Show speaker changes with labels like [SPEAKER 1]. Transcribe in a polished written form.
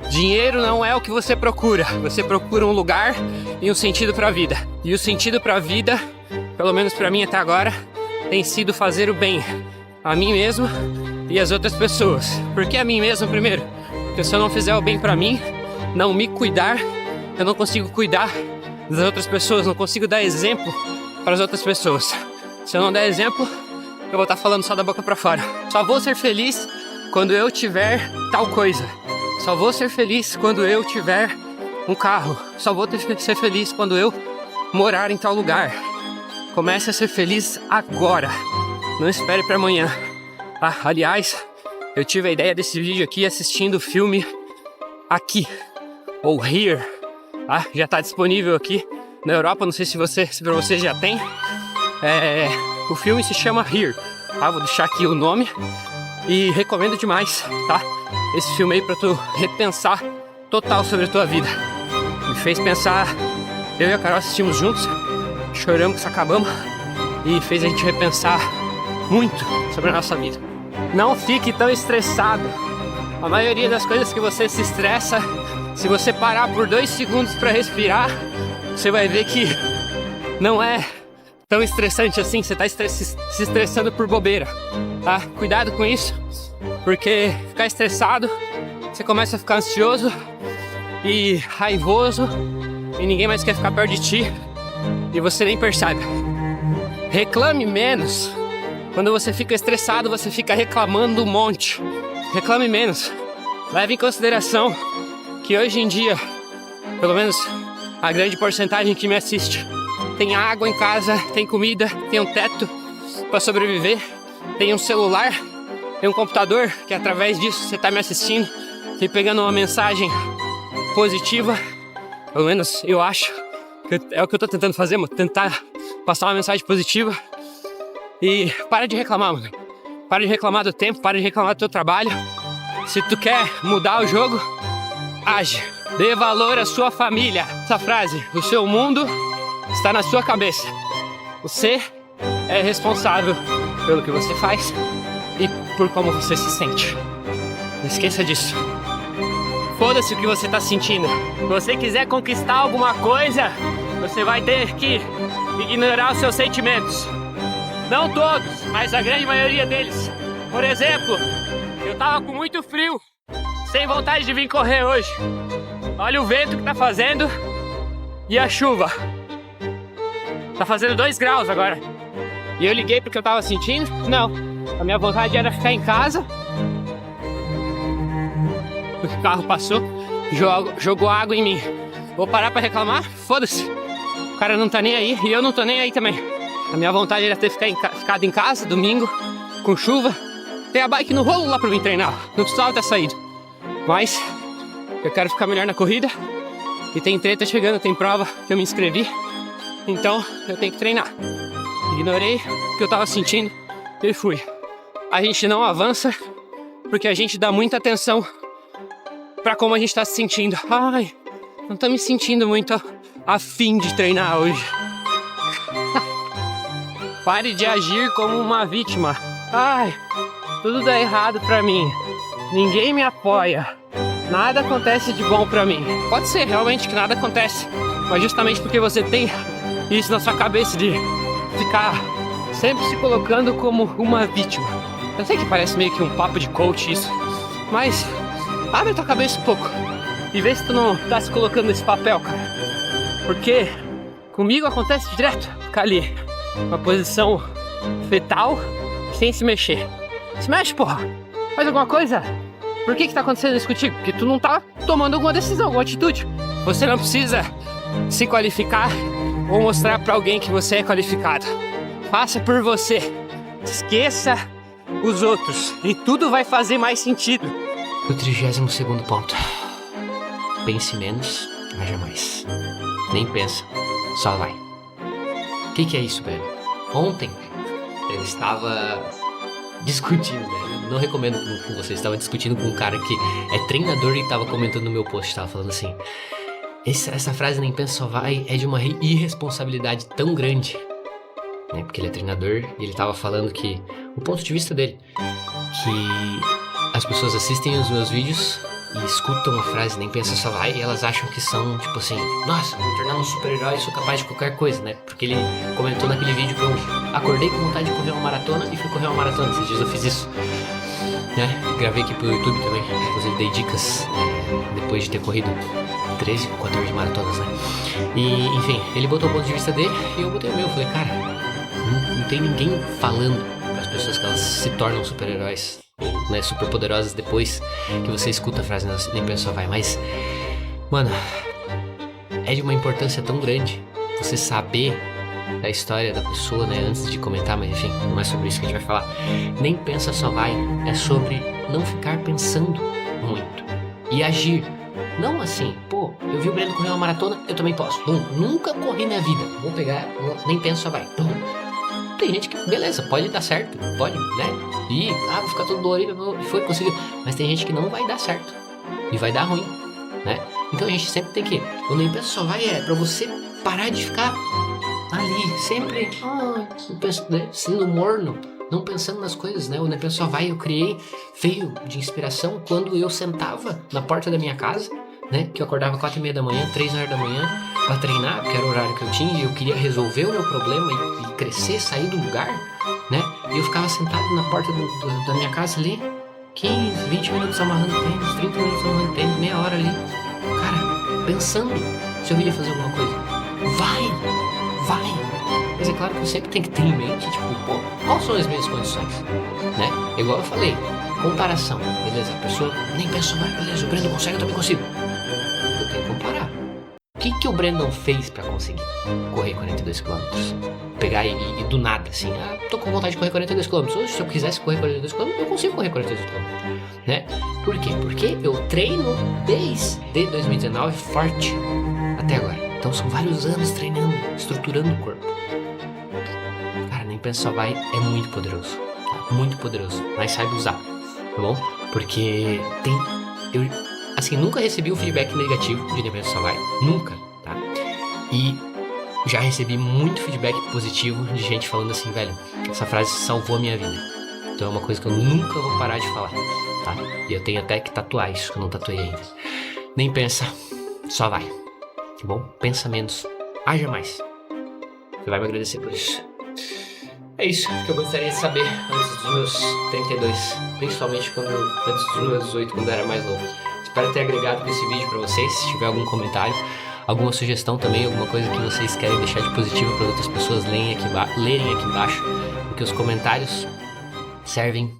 [SPEAKER 1] Dinheiro não é o que você procura. Você procura um lugar e um sentido pra vida. E o sentido pra vida, pelo menos pra mim até agora, tem sido fazer o bem a mim mesmo e às outras pessoas. Por que a mim mesmo primeiro? Porque se eu não fizer o bem pra mim, não me cuidar, eu não consigo cuidar das outras pessoas, não consigo dar exemplo para as outras pessoas. Se eu não der exemplo, eu vou estar falando só da boca pra fora. Só vou ser feliz quando eu tiver tal coisa. Só vou ser feliz quando eu tiver um carro. Só vou ser feliz quando eu morar em tal lugar. Comece a ser feliz agora. Não espere para amanhã. Ah, aliás, eu tive a ideia desse vídeo aqui assistindo o filme Aqui, ou Here. Ah, já está disponível aqui na Europa. Não sei se para você já tem. O filme se chama Here. Ah, vou deixar aqui o nome. E recomendo demais, tá? Esse filme aí pra tu repensar total sobre a tua vida. Me fez pensar. Eu e a Carol assistimos juntos, choramos, se acabamos, e fez a gente repensar muito sobre a nossa vida. Não fique tão estressado. A maioria das coisas que você se estressa, se você parar por 2 segundos para respirar, você vai ver que não é tão estressante assim. Você tá se estressando por bobeira, tá? Cuidado com isso, porque ficar estressado, você começa a ficar ansioso e raivoso, e ninguém mais quer ficar perto de ti, e você nem percebe. Reclame menos. Quando você fica estressado, você fica reclamando um monte. Reclame menos. Leve em consideração que hoje em dia, pelo menos a grande porcentagem que me assiste, tem água em casa, tem comida, tem um teto para sobreviver, tem um celular, tem um computador, que através disso você está me assistindo e pegando uma mensagem positiva. Pelo menos eu acho que é o que eu tô tentando fazer, mano. Tentar passar uma mensagem positiva. E para de reclamar, mano. Para de reclamar do tempo, para de reclamar do teu trabalho. Se tu quer mudar o jogo, age. Dê valor à sua família. Essa frase: o seu mundo está na sua cabeça. Você é responsável pelo que você faz e por como você se sente. Não esqueça disso. Foda-se o que você tá sentindo. Se você quiser conquistar alguma coisa, você vai ter que ignorar os seus sentimentos. Não todos, mas a grande maioria deles. Por exemplo, eu tava com muito frio, sem vontade de vir correr hoje. Olha o vento que tá fazendo e a chuva. Tá fazendo 2 graus agora. E eu liguei porque eu tava sentindo? Não. A minha vontade era ficar em casa. O carro passou, jogou água em mim. Vou parar pra reclamar? Foda-se. O cara não tá nem aí e eu não tô nem aí também. A minha vontade era ter ficado em casa domingo, com chuva. Tem a bike no rolo lá pra mim treinar. Não precisava ter saído. Mas eu quero ficar melhor na corrida. E tem treta chegando, tem prova que eu me inscrevi. Então eu tenho que treinar. Ignorei o que eu tava sentindo e fui. A gente não avança porque a gente dá muita atenção pra como a gente tá se sentindo. Ai, não tô me sentindo muito afim de treinar hoje. Pare de agir como uma vítima. Ai, tudo dá errado pra mim. Ninguém me apoia. Nada acontece de bom pra mim. Pode ser realmente que nada acontece, mas justamente porque você tem isso na sua cabeça de ficar sempre se colocando como uma vítima. Eu sei que parece meio que um papo de coach isso, mas abre a tua cabeça um pouco e vê se tu não tá se colocando nesse papel, cara. Porque comigo acontece direto ficar ali, uma posição fetal, sem se mexer. Se mexe, porra! Faz alguma coisa! Por que tá acontecendo isso contigo? Porque tu não tá tomando alguma decisão, alguma atitude. Você não precisa se qualificar ou mostrar pra alguém que você é qualificado. Faça por você. Esqueça os outros e tudo vai fazer mais sentido. O 32º ponto. Pense menos, haja mais. Nem pensa, só vai. O que é isso, velho? Ontem eu estava discutindo, velho. Não recomendo com você. Estava discutindo com um cara que é treinador e estava comentando no meu post. Estava falando assim: essa frase nem pensa, só vai, é de uma irresponsabilidade tão grande, né? Porque ele é treinador e ele estava falando que o ponto de vista dele, que as pessoas assistem os meus vídeos e escutam a frase nem pensa só vai, e elas acham que são, tipo assim, nossa, vou me tornar um super-herói, sou capaz de qualquer coisa, né? Porque ele comentou naquele vídeo que eu acordei com vontade de correr uma maratona e fui correr uma maratona. Esses dias eu fiz isso, né? Gravei aqui pro YouTube também, inclusive dei dicas depois de ter corrido 13 ou 14 maratonas, né? E, enfim, ele botou o ponto de vista dele e eu botei o meu. Falei, cara, não tem ninguém falando para as pessoas que elas se tornam super-heróis, né, super poderosas depois que você escuta a frase nem pensa só vai. Mas, mano, é de uma importância tão grande você saber da história da pessoa, né, antes de comentar, mas enfim, não é sobre isso que a gente vai falar. Nem pensa só vai, é sobre não ficar pensando muito e agir. Não assim, pô, eu vi o Breno correr uma maratona, eu também posso. Nunca corri na vida, vou pegar, nem pensa só vai. Tem gente que, beleza, pode dar certo, pode, né? E, vou ficar todo dolorido, foi, conseguiu. Mas tem gente que não vai dar certo. E vai dar ruim, né? Então a gente sempre tem que... O nem pensa só vai pra você parar de ficar ali, sempre sendo morno, não pensando nas coisas, né? O nem pensa só vai eu criei, veio de inspiração quando eu sentava na porta da minha casa, né? Que eu acordava 4h30 da manhã, 3 horas da manhã, pra treinar, porque era o horário que eu tinha, e eu queria resolver o meu problema e crescer, sair do lugar, né? E eu ficava sentado na porta da minha casa ali, 15, 20 minutos amarrando tênis, 30 minutos amarrando tênis, meia hora ali, cara, pensando se eu ia fazer alguma coisa. Vai! Mas é claro que eu sempre tenho que ter em mente, tipo, pô, quais são as minhas condições, né? Igual eu falei, comparação, beleza, a pessoa nem pensou, beleza, o Breno consegue, eu também consigo. Eu tenho que comparar. O que o Brandon fez pra conseguir correr 42 km? Pegar e do nada, assim, tô com vontade de correr 42 km. Hoje, se eu quisesse correr 42 km, eu consigo correr 42 km, né? Por quê? Porque eu treino desde 2019 forte até agora. Então são vários anos treinando, estruturando o corpo. Cara, nem pensa só vai, é muito poderoso, tá? Muito poderoso, mas saiba usar, tá bom? Porque eu assim, nunca recebi um feedback negativo de nem pensa só vai, nunca, tá? E já recebi muito feedback positivo de gente falando assim, velho, essa frase salvou a minha vida. Então é uma coisa que eu nunca vou parar de falar, tá? E eu tenho até que tatuar isso, que eu não tatuei ainda. Nem pensa, só vai, tá bom? Pensa menos, haja mais. Você vai me agradecer por isso. É isso que eu gostaria de saber antes dos meus 32, principalmente antes dos meus 18, quando eu era mais novo. Espero ter agregado esse vídeo pra vocês. Se tiver algum comentário, alguma sugestão também, alguma coisa que vocês querem deixar de positivo para outras pessoas lerem aqui embaixo, porque os comentários servem